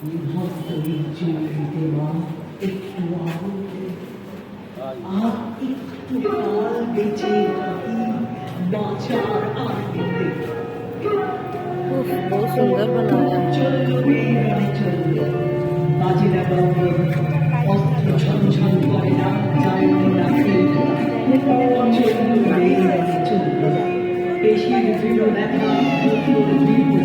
নিভৃত জ্যোতিতে মা একটু আলোতে আর একটু কাল বেঁচে থাকি বাঁচার আনন্দে। बहुत सुंदर बनाया है। চলল মেয়েরানে চলল বাজেরা বাজে অস্ত্র ঝনঝন করে না জানলে না ফেলবে চলল মেয়েরানে চলল পেশির দৃঢ় ব্যথা প্রচুর দীর্ঘ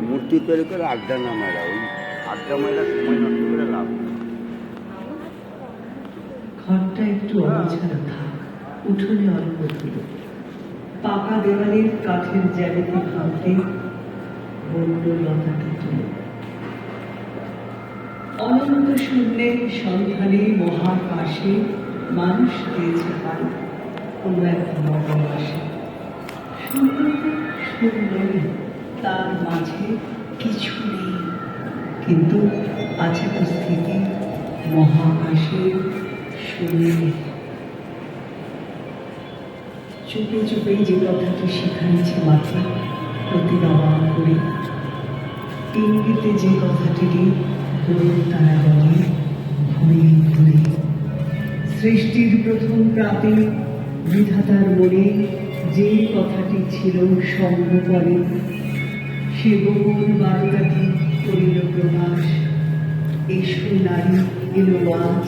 মূর্তি তৈরি করে আড্ডা না মারা ওই আড্ডা মারা সময় নষ্ট করে লাভ নেই। ঘরটা একটু অগোছালো থাক, উঠোনে অল্প ধুলো, পাকা দেওয়ালের কাঠের জ্যামিতি ভাঙতে বন্য লতাটি তুলো। অনন্ত শূন্যের সন্ধানে মহাকাশে মানুষ দিয়েছে পাই কোনো এক নবমাসে। সুন্দরী তার মাঝে কিছু নেই, কিন্তু আছে উপস্থিতি মহাকাশের শূন্যে। চুপে চুপে যে কথাটি শিখাইছে মাথা প্রতি নবান করে, ইঙ্গিতে যে কথাটিকে গরুর তারা বলে ঘুরে ঘুরে। সৃষ্টির প্রথম প্রাতে বিধাতার মনে যে কথাটি ছিল সর্বপরে, সে গোপন বার্তাটি করিল প্রকাশ। এসো নারী, এলো আজ